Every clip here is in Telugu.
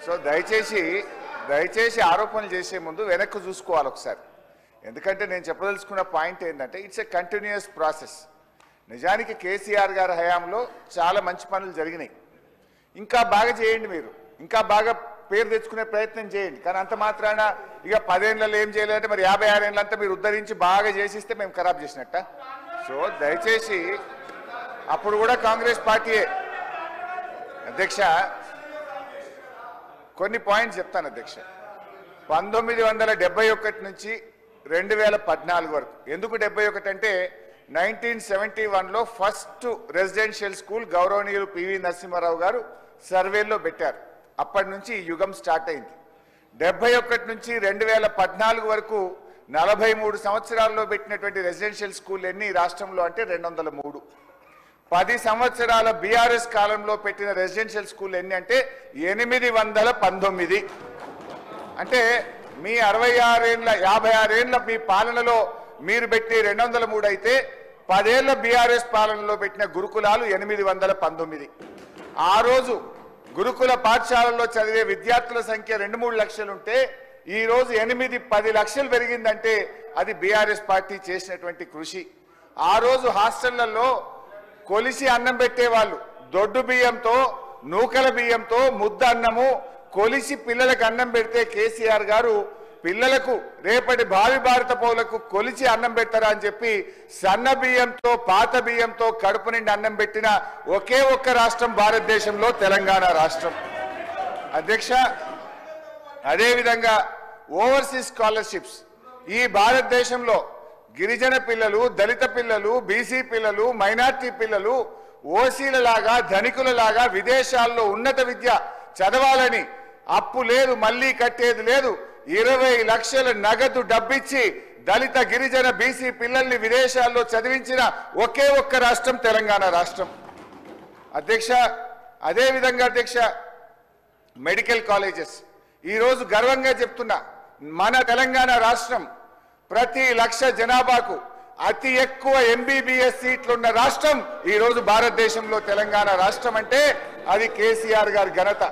సో దయచేసి ఆరోపణలు చేసే ముందు వెనక్కి చూసుకోవాలి ఒకసారి. ఎందుకంటే నేను చెప్పదలుచుకున్న పాయింట్ ఏంటంటే ఇట్స్ ఎ కంటిన్యూస్ ప్రాసెస్. నిజానికి కేసీఆర్ గారి హయాంలో చాలా మంచి పనులు జరిగినాయి. ఇంకా బాగా చేయండి, మీరు ఇంకా బాగా పేరు తెచ్చుకునే ప్రయత్నం చేయండి. కానీ అంత మాత్రాన ఇక 10 ఏళ్ళలో ఏం చేయాలంటే మరి 56 ఏళ్ళంతా మీరు ఉద్ధరించి బాగా చేసిస్తే మేము ఖరాబ్ చేసినట్ట. సో దయచేసి అప్పుడు కూడా కాంగ్రెస్ పార్టీయే. అధ్యక్ష కొన్ని పాయింట్స్ చెప్తాను అధ్యక్ష. 1971 నుంచి 2014 వరకు. ఎందుకు 71 అంటే 1971లో ఫస్ట్ రెసిడెన్షియల్ స్కూల్ గౌరవనీయులు పివి నరసింహారావు గారు సర్వేలో పెట్టారు. అప్పటి నుంచి ఈ యుగం స్టార్ట్ అయింది. 71 నుంచి 2014 వరకు 43 సంవత్సరాల్లో పెట్టినటువంటి రెసిడెన్షియల్ స్కూల్ ఎన్ని రాష్ట్రంలో అంటే 203. 10 సంవత్సరాల బీఆర్ఎస్ కాలంలో పెట్టిన రెసిడెన్షియల్ స్కూల్ ఎన్ని అంటే 819. అంటే మీ 56 ఏళ్ల మీ పాలనలో మీరు పెట్టి 203 అయితే 10 ఏళ్ల బీఆర్ఎస్ పాలనలో పెట్టిన గురుకులాలు 819. ఆ రోజు గురుకుల పాఠశాలల్లో చదివే విద్యార్థుల సంఖ్య 2-3 లక్షలు ఉంటే ఈ రోజు 8-10 లక్షలు పెరిగిందంటే అది బీఆర్ఎస్ పార్టీ చేసినటువంటి కృషి. ఆ రోజు హాస్టళ్లలో కొలిసి అన్నం పెట్టేవాళ్ళు. దొడ్డు బియ్యంతో, నూకల బియ్యంతో ముద్ద అన్నము కొలిసి పిల్లలకు అన్నం పెడితే కేసీఆర్ గారు పిల్లలకు రేపటి భావి భారత పౌరులకు కొలిచి అన్నం పెట్టరా అని చెప్పి సన్న బియ్యంతో, పాత బియ్యంతో కడుపు నిండి అన్నం పెట్టిన ఒకే ఒక్క రాష్ట్రం భారతదేశంలో తెలంగాణ రాష్ట్రం. అధ్యక్ష, అదేవిధంగా ఓవర్సీస్ స్కాలర్షిప్స్ ఈ భారతదేశంలో గిరిజన పిల్లలు, దళిత పిల్లలు, బీసీ పిల్లలు, మైనార్టీ పిల్లలు ఓసీల లాగా ధనికుల లాగా విదేశాల్లో ఉన్నత విద్య చదవాలని అప్పు లేదు, మళ్ళీ కట్టేది లేదు, 20 లక్షల నగదు డబ్బిచ్చి దళిత గిరిజన బీసీ పిల్లల్ని విదేశాల్లో చదివించిన ఒకే ఒక్క రాష్ట్రం తెలంగాణ రాష్ట్రం. అధ్యక్ష, అదేవిధంగా అధ్యక్ష మెడికల్ కాలేజెస్ ఈరోజు గర్వంగా చెప్తున్నా, మన తెలంగాణ రాష్ట్రం ప్రతి 1,00,000 జనాభాకు అతి ఎక్కువ ఎంబీబీఎస్ సీట్లున్న రాష్ట్రం ఈరోజు భారతదేశంలో తెలంగాణ రాష్ట్రం. అంటే అది కేసీఆర్ గారి ఘనత.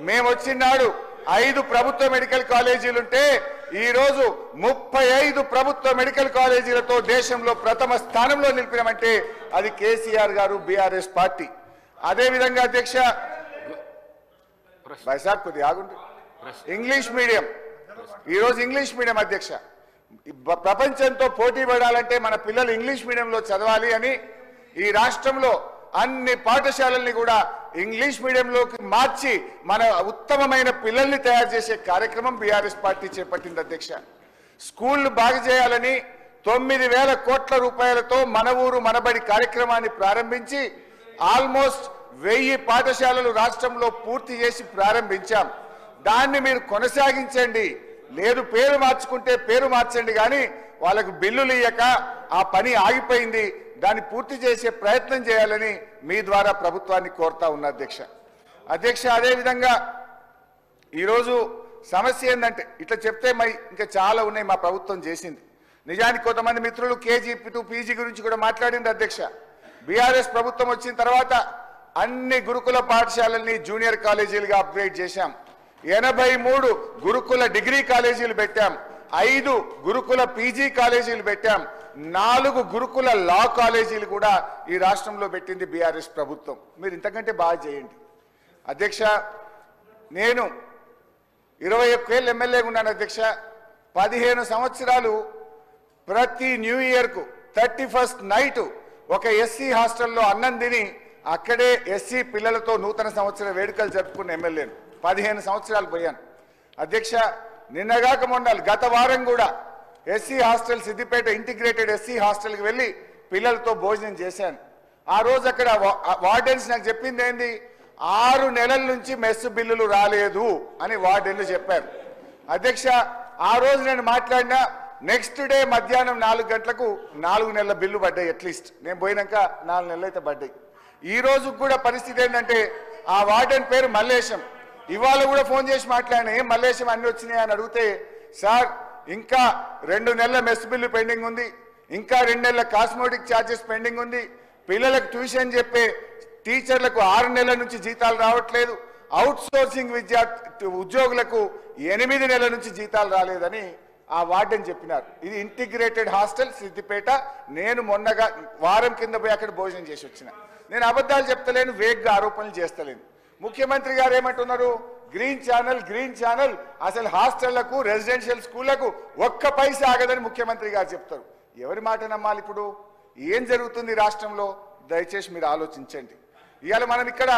మేము వచ్చినాడు 5 ప్రభుత్వ మెడికల్ కాలేజీలుంటే ఈరోజు 35 ప్రభుత్వ మెడికల్ కాలేజీలతో దేశంలో ప్రథమ స్థానంలో నిలిపినామంటే అది కేసీఆర్ గారు, బీఆర్ఎస్ పార్టీ. అదేవిధంగా అధ్యక్ష వైసాబ్ కొద్ది ఆగుంటు ఇంగ్లీష్ మీడియం ఈరోజు ఇంగ్లీష్ మీడియం అధ్యక్ష ప్రపంచంతో పోటీ పడాలంటే మన పిల్లలు ఇంగ్లీష్ మీడియంలో చదవాలి అని ఈ రాష్ట్రంలో అన్ని పాఠశాలల్ని కూడా ఇంగ్లీష్ మీడియంలోకి మార్చి మన ఉత్తమమైన పిల్లల్ని తయారు చేసే కార్యక్రమం బీఆర్ఎస్ పార్టీ చేపట్టింది అధ్యక్ష. స్కూళ్లు బాగు చేయాలని 9,000 కోట్ల రూపాయలతో మన ఊరు మనబడి కార్యక్రమాన్ని ప్రారంభించి ఆల్మోస్ట్ 1000 పాఠశాలలు రాష్ట్రంలో పూర్తి చేసి ప్రారంభించాం. దాన్ని మీరు కొనసాగించండి, లేదు పేరు మార్చుకుంటే పేరు మార్చండి, కానీ వాళ్ళకు బిల్లులు ఇయ్యక ఆ పని ఆగిపోయింది, దాన్ని పూర్తి చేసే ప్రయత్నం చేయాలని మీ ద్వారా ప్రభుత్వాన్ని కోరుతా ఉన్నా అధ్యక్ష. అధ్యక్ష, అదేవిధంగా ఈరోజు సమస్య ఏంటంటే ఇట్లా చెప్తే మరి ఇంకా చాలా ఉన్నాయి మా ప్రభుత్వం చేసింది. నిజానికి కొంతమంది మిత్రులు కేజీ టు పీజీ గురించి కూడా మాట్లాడింది అధ్యక్ష. బీఆర్ఎస్ ప్రభుత్వం వచ్చిన తర్వాత అన్ని గురుకుల పాఠశాలల్ని జూనియర్ కాలేజీలుగా అప్గ్రేడ్ చేశాం. 83 గురుకుల డిగ్రీ కాలేజీలు పెట్టాం, 5 గురుకుల పీజీ కాలేజీలు పెట్టాం, 4 గురుకుల లా కాలేజీలు కూడా ఈ రాష్ట్రంలో పెట్టింది బీఆర్ఎస్ ప్రభుత్వం. మీరు ఇంతకంటే బాగా చేయండి అధ్యక్ష. నేను 21 ఏళ్ళు ఎమ్మెల్యేగా ఉన్నాను అధ్యక్ష. 15 సంవత్సరాలు ప్రతి న్యూ ఇయర్కు 31st నైట్ ఒక ఎస్సీ హాస్టల్లో అన్నం తిని అక్కడే ఎస్సీ పిల్లలతో నూతన సంవత్సర వేడుకలు జరుపుకున్న ఎమ్మెల్యేను. 15 సంవత్సరాలు పోయాను అధ్యక్ష. నిన్నగాక మొండాలి గత వారం కూడా SC hostel Siddipet integrated SC హాస్టల్కి వెళ్ళి పిల్లలతో భోజనం చేశాను. ఆ రోజు అక్కడ వార్డెన్స్ నాకు చెప్పింది ఏంది, 6 నెలల నుంచి మెస్ బిల్లులు రాలేదు అని వార్డెన్లు చెప్పారు అధ్యక్ష. ఆ రోజు నేను మాట్లాడినా నెక్స్ట్ డే మధ్యాహ్నం 4 గంటలకు 4 నెలల బిల్లు పడ్డాయి. అట్లీస్ట్ నేను పోయినాక 4 నెలలు అయితే పడ్డాయి. ఈ రోజు కూడా పరిస్థితి ఏంటంటే ఆ వార్డెన్ పేరు మల్లేశం. ఇవాళ కూడా ఫోన్ చేసి మాట్లాడినా, ఏం మల్లేశం అన్ని వచ్చినాయి అని అడిగితే, సార్ ఇంకా 2 నెలల మెస్ బిల్లు పెండింగ్ ఉంది, ఇంకా 2 నెలల కాస్మోటిక్ ఛార్జెస్ పెండింగ్ ఉంది, పిల్లలకు ట్యూషన్ చెప్పే టీచర్లకు 6 నెలల నుంచి జీతాలు రావట్లేదు, అవుట్ సోర్సింగ్ ఉద్యోగులకు 8 నెలల నుంచి జీతాలు రాలేదని ఆ వార్డెన్ చెప్పినారు. ఇది ఇంటిగ్రేటెడ్ హాస్టల్ సిద్దిపేట. నేను మొన్నగా వారం కింద పోయి అక్కడ భోజనం చేసి వచ్చిన. నేను అబద్ధాలు చెప్తలేను, వేగ్గా ఆరోపణలు చేస్తలేను. ముఖ్యమంత్రి గారు ఏమంటున్నారు? గ్రీన్ ఛానల్ అసలు హాస్టళ్లకు రెసిడెన్షియల్ స్కూళ్లకు ఒక్క పైసా ఆగదని ముఖ్యమంత్రి గారు చెప్తారు. ఎవరి మాట నమ్మాలి? ఇప్పుడు ఏం జరుగుతుంది రాష్ట్రంలో? దయచేసి మీరు ఆలోచించండి. ఇవాళ మనం ఇక్కడ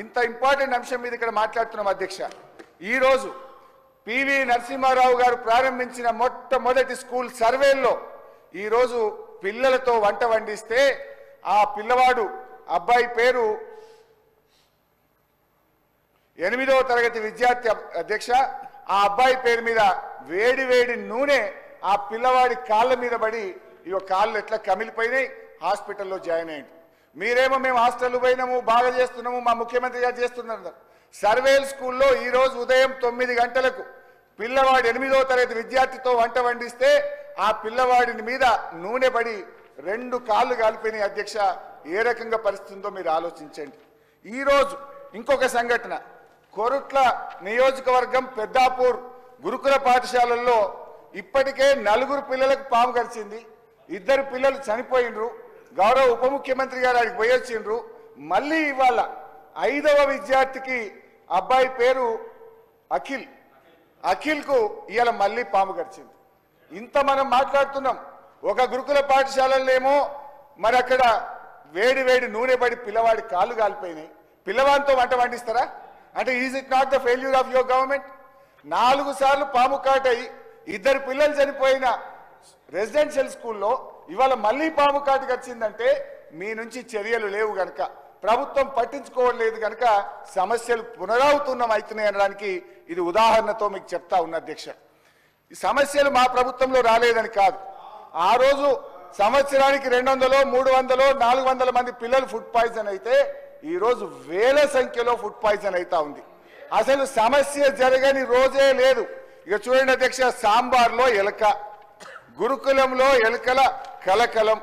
ఇంత ఇంపార్టెంట్ అంశం మీద ఇక్కడ మాట్లాడుతున్నాం అధ్యక్ష. ఈరోజు పివి నరసింహారావు గారు ప్రారంభించిన మొట్టమొదటి స్కూల్ సర్వేల్లో ఈరోజు పిల్లలతో వంట వండిస్తే ఆ పిల్లవాడు అబ్బాయి పేరు 8వ తరగతి విద్యార్థి అధ్యక్ష. ఆ అబ్బాయి పేరు మీద వేడి నూనె ఆ పిల్లవాడి కాళ్ళ మీద పడి ఇగో కాళ్ళు ఎట్లా కమిలిపోయినాయి, హాస్పిటల్లో జాయిన్ అయ్యింది. మీరేమో మేము హాస్టల్ పోయినాము, బాగా చేస్తున్నాము, మా ముఖ్యమంత్రి గారు చేస్తున్నారు. సర్వేల్ స్కూల్లో ఈరోజు ఉదయం 9 గంటలకు పిల్లవాడు 8వ తరగతి విద్యార్థితో వంట వండిస్తే ఆ పిల్లవాడిని మీద నూనె పడి 2 కాళ్ళు కాలిపోయినాయి అధ్యక్ష. ఏ రకంగా పరిస్థితి ఉందో మీరు ఆలోచించండి. ఈరోజు ఇంకొక సంఘటన, కొరుట్ల నియోజకవర్గం పెద్దాపూర్ గురుకుల పాఠశాలల్లో ఇప్పటికే 4 పిల్లలకు పాము కరిచింది. 2 పిల్లలు చనిపోయినరు. గౌరవ ఉప ముఖ్యమంత్రి గారు అడిగి పోయొచ్చిండ్రు. మళ్ళీ ఇవాళ 5వ విద్యార్థికి అబ్బాయి పేరు అఖిల్కు ఇవాళ మళ్ళీ పాము కరిచింది. ఇంత మనం మాట్లాడుతున్నాం. ఒక గురుకుల పాఠశాలల్లో ఏమో మరి అక్కడ వేడి నూనె పడి పిల్లవాడి కాళ్ళు కాలిపోయినాయి. పిల్లవాడితో వంట వండిస్తారా? అంటే is it not the failure of your government? 4 సార్లు పాము కాటై 2 పిల్లలు చనిపోయిన రెసిడెన్షియల్ స్కూల్లో ఇవాళ మళ్ళీ పాము కాటుకు వచ్చిందంటే మీ నుంచి చర్యలు లేవు గనక, ప్రభుత్వం పట్టించుకోవట్లేదు గనక సమస్యలు పునరావృతం అవుతున్నాయి అనడానికి ఇది ఉదాహరణతో మీకు చెప్తా ఉన్న అధ్యక్ష. ఈ సమస్యలు మా ప్రభుత్వంలో రాలేదని కాదు. ఆ రోజు సంవత్సరానికి 200, 300, 400 మంది పిల్లలు ఫుడ్ పాయిజన్ అయితే ఈరోజు వేల సంఖ్యలో ఫుడ్ పాయిజన్ అవుతా ఉంది. అసలు సమస్య జరగని రోజే లేదు. ఇక చూడండి అధ్యక్ష, సాంబార్లో ఎలక, గురుకులంలో ఎలకల కలకలం,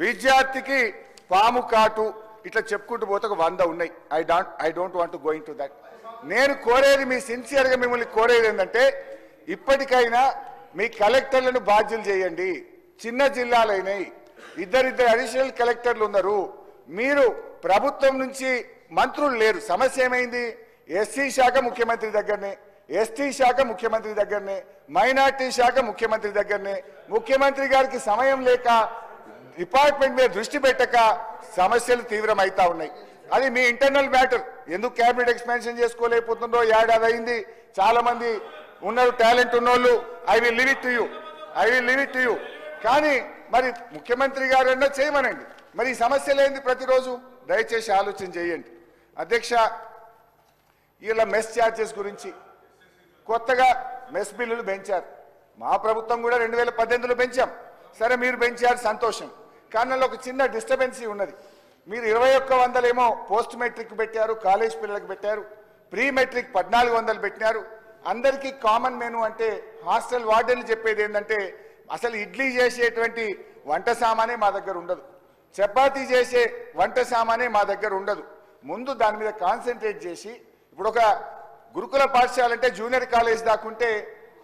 విద్యార్థికి పాము కాటు, ఇట్లా చెప్పుకుంటూ పోతే ఒక 100 ఉన్నాయి. I don't want to go in to that. నేను కోరేది, మీ సిన్సియర్గా మిమ్మల్ని కోరేది ఏంటంటే ఇప్పటికైనా మీ కలెక్టర్లను బాధ్యులు చేయండి. చిన్న జిల్లాలైనవి, 2 అడిషనల్ కలెక్టర్లు ఉన్నారు. మీరు ప్రభుత్వం నుంచి మంత్రులు లేరు. సమస్య ఏమైంది? ఎస్సీ శాఖ ముఖ్యమంత్రి దగ్గరనే, ఎస్టీ శాఖ ముఖ్యమంత్రి దగ్గరనే, మైనార్టీ శాఖ ముఖ్యమంత్రి దగ్గరనే. ముఖ్యమంత్రి గారికి సమయం లేక, డిపార్ట్మెంట్ మీద దృష్టి పెట్టక సమస్యలు తీవ్రమైతా ఉన్నాయి. అది మీ ఇంటర్నల్ మ్యాటర్. ఎందుకు క్యాబినెట్ ఎక్స్పాన్షన్ చేసుకోలేకపోతుందో ఏడాది అయింది. చాలా మంది ఉన్నారు, టాలెంట్ ఉన్నోళ్ళు. I will leave it to you. కానీ మరి ముఖ్యమంత్రి గారన్నా చేయమనండి. మరి ఈ సమస్యలు ఏంది ప్రతిరోజు? దయచేసి ఆలోచన చేయండి అధ్యక్ష. ఇలా మెస్ ఛార్జెస్ గురించి కొత్తగా మెస్ బిల్లులు పెంచారు. మా ప్రభుత్వం కూడా 2018లో పెంచాం. సరే, మీరు పెంచారు, సంతోషం. కానీ ఒక చిన్న డిస్టర్బెన్సీ ఉన్నది. మీరు 2100 ఏమో పోస్ట్ మెట్రిక్ పెట్టారు, కాలేజ్ పిల్లలకు పెట్టారు. ప్రీ మెట్రిక్ 1400 పెట్టినారు. అందరికీ కామన్ మెనూ అంటే హాస్టల్ వార్డెన్లు చెప్పేది ఏంటంటే అసలు ఇడ్లీ చేసేటువంటి వంట సామానే మా దగ్గర ఉండదు, చపాతీ చేసే వంట సామానే మా దగ్గర ఉండదు. ముందు దాని మీద కాన్సన్ట్రేట్ చేసి, ఇప్పుడు ఒక గురుకుల పాఠశాల అంటే జూనియర్ కాలేజ్ దాకుంటే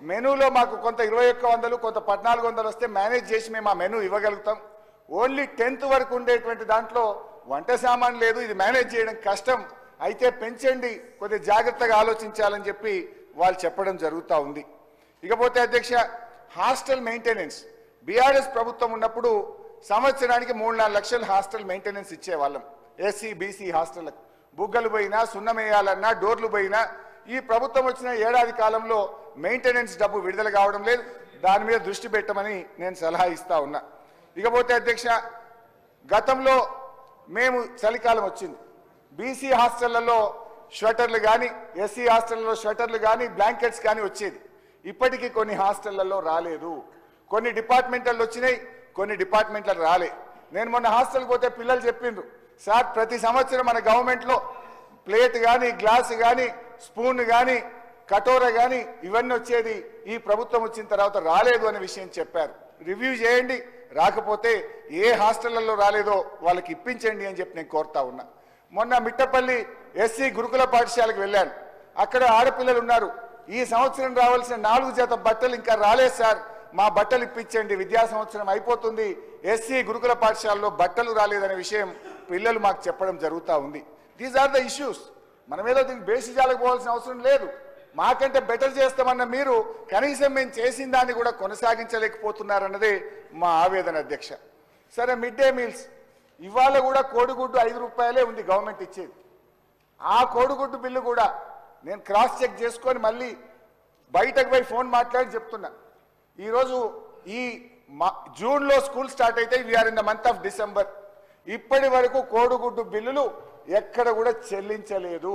మెనూలో మాకు కొంత 2100, కొంత 1400 వస్తే మేనేజ్ చేసి మేము ఆ మెనూ ఇవ్వగలుగుతాం. ఓన్లీ 10th వరకు ఉండేటువంటి దాంట్లో వంట సామాన్ లేదు, ఇది మేనేజ్ చేయడం కష్టం. అయితే పెంచండి, కొద్దిగా జాగ్రత్తగా ఆలోచించాలని చెప్పి వాళ్ళు చెప్పడం జరుగుతూ ఉంది. ఇకపోతే అధ్యక్ష, హాస్టల్ మెయింటెనెన్స్ బీఆర్ఎస్ ప్రభుత్వం ఉన్నప్పుడు సంవత్సరానికి 3-4 లక్షలు హాస్టల్ మెయింటెనెన్స్ ఇచ్చేవాళ్ళం. ఎస్సీ బీసీ హాస్టళ్లకు బుగ్గలు పోయినా, సున్నమేయాలన్నా, డోర్లు పోయినా. ఈ ప్రభుత్వం వచ్చిన ఏడాది కాలంలో మెయింటెనెన్స్ డబ్బు విడుదల కావడం లేదు. దాని మీద దృష్టి పెట్టమని నేను సలహా ఇస్తా ఉన్నా. ఇకపోతే అధ్యక్ష, గతంలో మేము చలికాలం వచ్చింది, బీసీ హాస్టళ్లలో స్వెటర్లు కానీ, ఎస్సీ హాస్టళ్లలో స్వెటర్లు కానీ, బ్లాంకెట్స్ కానీ వచ్చేది. ఇప్పటికీ కొన్ని హాస్టళ్లలో రాలేదు. కొన్ని డిపార్ట్మెంట్లలో వచ్చినాయి, కొన్ని డిపార్ట్మెంట్లకు రాలే. నేను మొన్న హాస్టల్కి పోతే పిల్లలు చెప్పిండ్రు, సార్ ప్రతి సంవత్సరం మన గవర్నమెంట్లో ప్లేట్ కానీ, గ్లాసు కానీ, స్పూన్ కానీ, కటోర కానీ ఇవన్నీ వచ్చేది, ఈ ప్రభుత్వం వచ్చిన తర్వాత రాలేదు అనే విషయం చెప్పారు. రివ్యూ చేయండి, రాకపోతే ఏ హాస్టళ్లలో రాలేదో వాళ్ళకి ఇప్పించండి అని చెప్పి నేను కోరుతా ఉన్నా. మొన్న మిట్టపల్లి ఎస్సీ గురుకుల పాఠశాలకు వెళ్ళాను. అక్కడ ఆడపిల్లలు ఉన్నారు. ఈ సంవత్సరం రావాల్సిన 4 జత బట్టలు ఇంకా రాలేదు సార్, మా బట్టలు ఇప్పించండి, విద్యా సంవత్సరం అయిపోతుంది, ఎస్సీ గురుకుల పాఠశాలలో బట్టలు రాలేదనే విషయం పిల్లలు మాకు చెప్పడం జరుగుతూ ఉంది. These are the issues. మనమేదో దీనికి బేసిజాలకు పోవాల్సిన అవసరం లేదు. మాకంటే బెటర్ చేస్తామన్న మీరు కనీసం మేము చేసిన దాన్ని కూడా కొనసాగించలేకపోతున్నారన్నదే మా ఆవేదన అధ్యక్ష. సరే, మిడ్ డే మీల్స్ ఇవాళ కూడా కోడిగుడ్డు 5 రూపాయలే ఉంది గవర్నమెంట్ ఇచ్చేది. ఆ కోడిగుడ్డు బిల్లు కూడా నేను క్రాస్ చెక్ చేసుకొని మళ్ళీ బయటకు పోయి ఫోన్ మాట్లాడి చెప్తున్నా. ఈరోజు ఈ జూన్లో స్కూల్ స్టార్ట్ అయితే we are in the month of December. ఇప్పటి వరకు కోడిగుడ్డు బిల్లులు ఎక్కడ కూడా చెల్లించలేదు.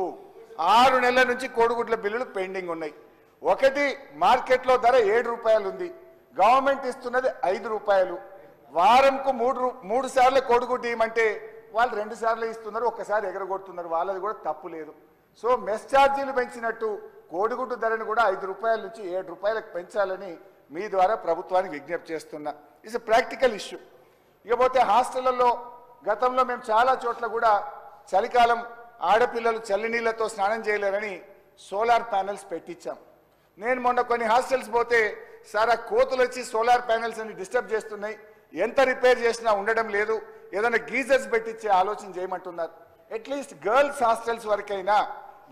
6 నెలల నుంచి కోడిగుడ్ల బిల్లులు పెండింగ్ ఉన్నాయి. ఒకటి మార్కెట్లో ధర 7 రూపాయలు ఉంది, గవర్నమెంట్ ఇస్తున్నది 5 రూపాయలు. వారంకు 3 సార్లు కోడిగుడ్డు ఇవ్వమంటే వాళ్ళు 2 సార్లు ఇస్తున్నారు, ఒక్కసారి ఎగరగొడుతున్నారు. వాళ్ళది కూడా తప్పు లేదు. సో మెస్ ఛార్జీలు పెంచినట్టు కోడిగుడ్డు ధరను కూడా 5 రూపాయల నుంచి 7 రూపాయలకు పెంచాలని మీ ద్వారా ప్రభుత్వానికి విజ్ఞప్తి చేస్తున్నా. It's practical issue. ఇకపోతే హాస్టళ్లలో గతంలో మేము చాలా చోట్ల కూడా చలికాలం ఆడపిల్లలు చల్లినీళ్లతో స్నానం చేయలేరని సోలార్ ప్యానెల్స్ పెట్టించాం. నేను మొన్న కొన్ని హాస్టల్స్ పోతే సార్, ఆ కోతులు వచ్చి సోలార్ ప్యానెల్స్ అని డిస్టర్బ్ చేస్తున్నాయి, ఎంత రిపేర్ చేసినా ఉండడం లేదు, ఏదైనా గీజర్స్ పెట్టించే ఆలోచన చేయమంటున్నారు. అట్లీస్ట్ గర్ల్స్ హాస్టల్స్ వరకైనా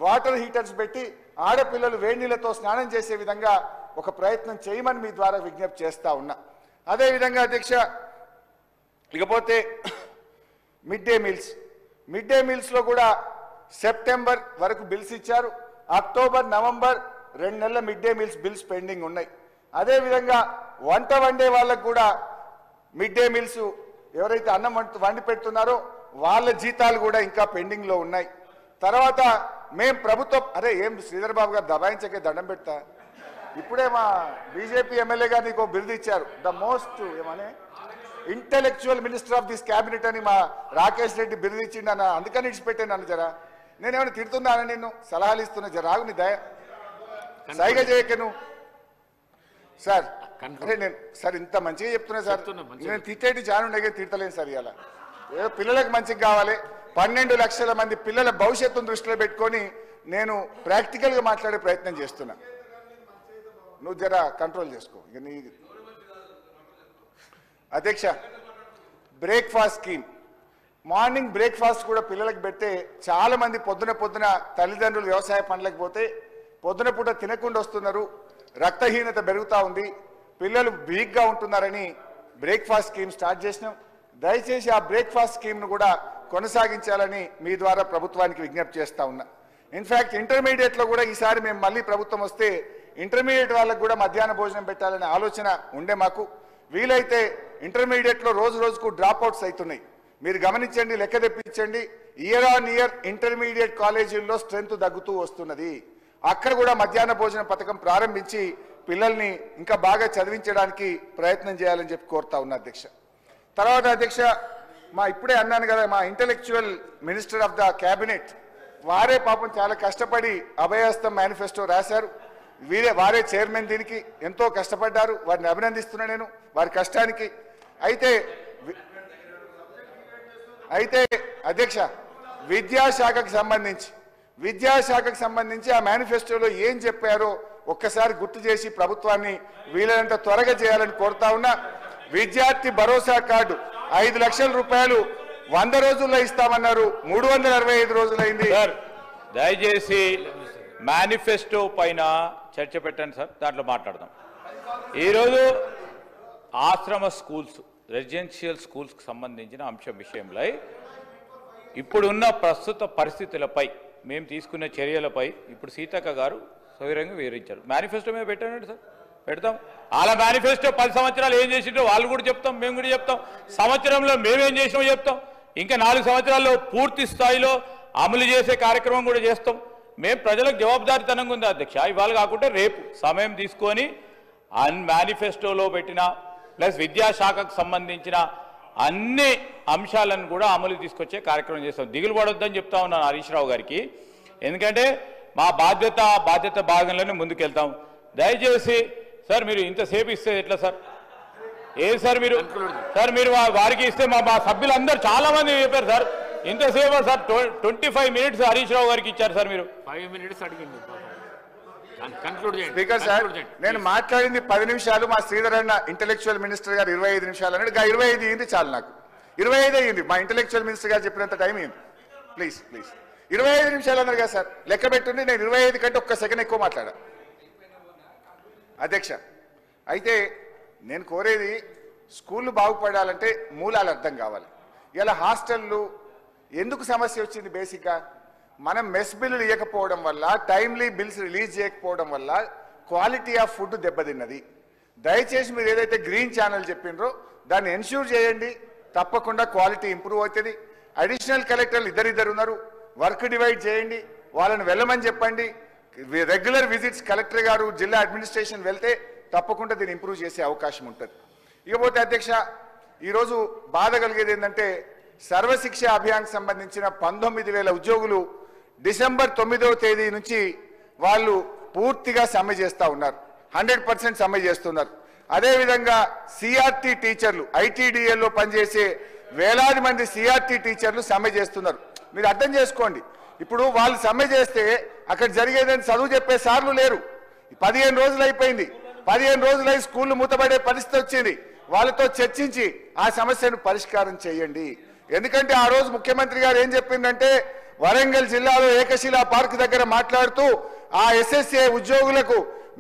వాటర్ హీటర్స్ పెట్టి ఆడపిల్లలు వేడి నీళ్లతో స్నానం చేసే విధంగా ఒక ప్రయత్నం చేయమని మీ ద్వారా విజ్ఞప్తి చేస్తా ఉన్నా. అదేవిధంగా అధ్యక్ష, ఇకపోతే మిడ్ డే మీల్స్లో కూడా సెప్టెంబర్ వరకు బిల్స్ ఇచ్చారు. అక్టోబర్, నవంబర్ 2 నెలల mid day meals bills pending ఉన్నాయి. అదేవిధంగా వంట వండే వాళ్ళకు కూడా మిడ్ డే మీల్స్ ఎవరైతే అన్నం వండి పెడుతున్నారో వాళ్ళ జీతాలు కూడా ఇంకా పెండింగ్లో ఉన్నాయి. తర్వాత మేము ప్రభుత్వం ఏం శ్రీధర్ బాబు గారు దబాయించకే దండం పెడతా. ఇప్పుడే మా బీజేపీ ఎమ్మెల్యే గారు నీకు బిరుదు ఇచ్చారు, ద మోస్ట్ ఏమనే intellectual minister of this cabinet అని మా రాకేష్ రెడ్డి బిరుదు ఇచ్చిండు అన్న. అందుకని ఇచ్చిపెట్టాను నన్ను. జరా నేనేమైనా తిడుతున్నాను, నిన్ను సలహాలు ఇస్తున్నా, జరాగు నీ దయ సైగా చేయకను సార్. నేను సార్ ఇంత మంచిగా చెప్తున్నా సార్, నేను తిట్టేటి జానుండగా తిట్టలేను సార్. ఇలా ఏదో పిల్లలకు మంచిగా కావాలి, 12 లక్షల మంది పిల్లల భవిష్యత్తును దృష్టిలో పెట్టుకొని నేను ప్రాక్టికల్గా మాట్లాడే ప్రయత్నం చేస్తున్నా. నువ్వు జరా కంట్రోల్ చేసుకో. ఇక నీ అధ్యక్ష, బ్రేక్ఫాస్ట్ స్కీమ్, మార్నింగ్ బ్రేక్ఫాస్ట్ కూడా పిల్లలకు పెడితే చాలా మంది పొద్దున తల్లిదండ్రులు వ్యవసాయ పనులకు పోతే పొద్దున పూట తినకుండా వస్తున్నారు, రక్తహీనత పెరుగుతూ ఉంది, పిల్లలు వీక్గా ఉంటున్నారని బ్రేక్ఫాస్ట్ స్కీమ్ స్టార్ట్ చేసినాం. దయచేసి ఆ బ్రేక్ఫాస్ట్ స్కీమ్ను కూడా కొనసాగించాలని మీ ద్వారా ప్రభుత్వానికి విజ్ఞప్తి చేస్తా ఉన్నా. ఇన్ఫ్యాక్ట్ ఇంటర్మీడియట్లో కూడా ఈసారి మేము మళ్ళీ ప్రభుత్వం వస్తే ఇంటర్మీడియట్ వాళ్ళకు కూడా మధ్యాహ్న భోజనం పెట్టాలనే ఆలోచన ఉండే మాకు. వీలైతే ఇంటర్మీడియట్లో రోజుకు డ్రాప్ అవుట్స్ అవుతున్నాయి, మీరు గమనించండి, లెక్క తెప్పించండి. ఇయర్ ఆన్ ఇయర్ ఇంటర్మీడియట్ కాలేజీల్లో స్ట్రెంత్ తగ్గుతూ వస్తున్నది. అక్కడ కూడా మధ్యాహ్న భోజన పథకం ప్రారంభించి పిల్లల్ని ఇంకా బాగా చదివించడానికి ప్రయత్నం చేయాలని చెప్పి కోరుతా ఉన్నా అధ్యక్ష. తర్వాత అధ్యక్ష, ఇప్పుడే అన్నాను కదా, మా intellectual minister of the cabinet వారే పాపం చాలా కష్టపడి అభయహస్తం మేనిఫెస్టో రాశారు. వారే చైర్మన్, దీనికి ఎంతో కష్టపడ్డారు, వారిని అభినందిస్తున్నా నేను వారి కష్టానికి. అయితే అధ్యక్ష, విద్యాశాఖకు సంబంధించి ఆ మేనిఫెస్టోలో ఏం చెప్పారో ఒక్కసారి గుర్తు చేసి ప్రభుత్వాన్ని వీలైనంత త్వరగా చేయాలని కోరుతా ఉన్నా. విద్యార్థి భరోసా కార్డు 5 లక్షల రూపాయలు 100 రోజుల్లో ఇస్తామన్నారు, 365 రోజులైంది. దయచేసి మేనిఫెస్టో పైన చర్చ పెట్టండి సార్, దాంట్లో మాట్లాడదాం. ఈరోజు ఆశ్రమ స్కూల్స్, రెసిడెన్షియల్ స్కూల్స్కి సంబంధించిన అంశం విషయంలో ఇప్పుడున్న ప్రస్తుత పరిస్థితులపై మేము తీసుకున్న చర్యలపై ఇప్పుడు సీతక్క గారు సవిరంగా వివరించారు. మేనిఫెస్టో మీద పెట్టండి సార్, పెడతాం. అలా మేనిఫెస్టో 10 సంవత్సరాలు ఏం చేసిండో వాళ్ళు కూడా చెప్తాం, మేము కూడా చెప్తాం. సంవత్సరంలో మేమేం చేసినామో చెప్తాం. ఇంకా 4 సంవత్సరాల్లో పూర్తి స్థాయిలో అమలు చేసే కార్యక్రమం కూడా చేస్తాం. మేము ప్రజలకు జవాబుదారీతనంగా ఉంది అధ్యక్ష. ఇవాళ కాకుండా రేపు సమయం తీసుకొని మేనిఫెస్టోలో పెట్టిన ప్లస్ విద్యాశాఖకు సంబంధించిన అన్ని అంశాలను కూడా అమలు తీసుకొచ్చే కార్యక్రమం చేస్తాం. దిగులు పడొద్దని చెప్తా ఉన్నాను హరీష్ రావు గారికి, ఎందుకంటే మా బాధ్యత భాగంలోనే ముందుకెళ్తాం. దయచేసి సార్ మీరు ఇంతసేపు ఇస్తే ఎట్లా సార్? సార్ మీరు వారికి ఇస్తే మా సభ్యులందరూ చాలా మంది చెప్పారు సార్, ఇంతసేపు సార్ 25 మినిట్స్ హరీష్ రావు గారికి ఇచ్చారు సార్ మీరు. 5 మినిట్స్ అడిగింది. కన్క్లూడ్ చేయండి. స్పీకర్ సార్, నేను మాట్లాడింది 10 నిమిషాలు, మా శ్రీధర్ అన్న ఇంటెలెక్చువల్ మినిస్టర్ గారు 25 నిమిషాలు అన్నాడు. 25 అయ్యింది చాలు, నాకు 25 అయ్యింది. మా ఇంటెలెక్చువల్ మినిస్టర్ గారు చెప్పినంత టైం అయింది. ప్లీజ్ 25 నిమిషాలు అన్నారు కదా సార్, లెక్క పెట్టుండి. నేను 25 కంటే ఒక్క సెకండ్ ఎక్కువ మాట్లాడా అధ్యక్ష. అయితే నేను కోరేది స్కూళ్ళు బాగుపడాలంటే మూలాలు అర్థం కావాలి. ఇలా హాస్టళ్ళు ఎందుకు సమస్య వచ్చింది? బేసిక్గా మనం మెస్ బిల్లులు ఇవ్వకపోవడం వల్ల, టైమ్లీ బిల్స్ రిలీజ్ చేయకపోవడం వల్ల క్వాలిటీ ఆఫ్ ఫుడ్ దెబ్బతిన్నది. దయచేసి మీరు ఏదైతే గ్రీన్ ఛానల్ చెప్పినరో దాన్ని ఎన్ష్యూర్ చేయండి, తప్పకుండా క్వాలిటీ ఇంప్రూవ్ అవుతుంది. అడిషనల్ కలెక్టర్లు ఇద్దరు ఉన్నారు, వర్క్ డివైడ్ చేయండి, వాళ్ళని వెళ్ళమని చెప్పండి. రెగ్యులర్ విజిట్స్ కలెక్టర్ గారు, జిల్లా అడ్మినిస్ట్రేషన్ వెళ్తే తప్పకుండా దీన్ని ఇంప్రూవ్ చేసే అవకాశం ఉంటుంది. ఇకపోతే అధ్యక్ష, ఈరోజు బాధ కలిగేది ఏంటంటే సర్వశిక్ష అభియాన్కి సంబంధించిన 19,000 ఉద్యోగులు డిసెంబర్ 9వ తేదీ నుంచి వాళ్ళు పూర్తిగా సమ్మె చేస్తూ ఉన్నారు. 100% సమ్మె చేస్తున్నారు. అదేవిధంగా సిఆర్టీ టీచర్లు, ఐటీడీఏలో పనిచేసే వేలాది మంది సిఆర్టీ టీచర్లు సమ్మె చేస్తున్నారు. మీరు అర్థం చేసుకోండి, ఇప్పుడు వాళ్ళు సమ్మె చేస్తే అక్కడ జరిగేదని చదువు చెప్పే సార్లు లేరు. 15 రోజులు అయిపోయింది. 15 రోజులై స్కూళ్లు మూతపడే పరిస్థితి వచ్చింది. వాళ్ళతో చర్చించి ఆ సమస్యను పరిష్కారం చేయండి. ఎందుకంటే ఆ రోజు ముఖ్యమంత్రి గారు ఏం చెప్పిందంటే, వరంగల్ జిల్లాలో ఏకశిలా పార్క్ దగ్గర మాట్లాడుతూ ఆ ఎస్ఎస్ఏ ఉద్యోగులకు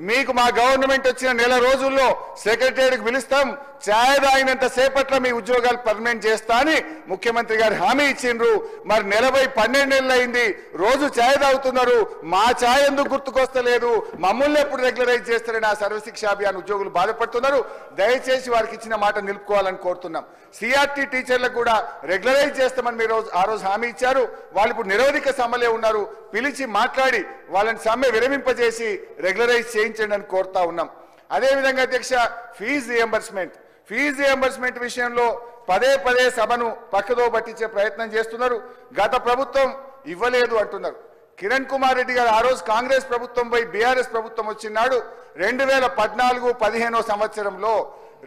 మీకు మా గవర్నమెంట్ వచ్చిన నెల రోజుల్లో సెక్రటరీకి పిలుస్తాం, ఛాయ్ తాగినంత సేపట్లో మీ ఉద్యోగాలు పర్మనెంట్ చేస్తా అని ముఖ్యమంత్రి గారు హామీ ఇచ్చిండ్రు. మరి నెలపై 12 నెలలు అయింది, రోజు ఛాయ్ తాగుతున్నారు. మా ఛాయ్ ఎందుకు గుర్తుకొస్తలేదు, మమ్మల్ని ఎప్పుడు రెగ్యులరైజ్ చేస్తారని ఆ సర్వశిక్ష అభియాన్ ఉద్యోగులు బాధపడుతున్నారు. దయచేసి వారికి ఇచ్చిన మాట నిలుపుకోవాలని కోరుతున్నాం. సిఆర్టీ టీచర్లకు కూడా రెగ్యులరైజ్ చేస్తామని మీరు ఆ రోజు హామీ ఇచ్చారు. వాళ్ళు ఇప్పుడు నిరోధిక సమ్మెలో ఉన్నారు. పిలిచి మాట్లాడి వాళ్ళని సమ్మె విరమింపజేసి రెగ్యులరైజ్ చేయించండి అని కోరుతా ఉన్నాం. అదేవిధంగా అధ్యక్ష, ఫీజు రియంబర్స్మెంట్ విషయంలో పదే సభను పక్కదో పట్టించే ప్రయత్నం చేస్తున్నారు. గత ప్రభుత్వం ఇవ్వలేదు అంటున్నారు. కిరణ్ కుమార్ రెడ్డి గారు ఆ రోజు కాంగ్రెస్ ప్రభుత్వంపై బీఆర్ఎస్ ప్రభుత్వం వచ్చినాడు 2014-15 సంవత్సరంలో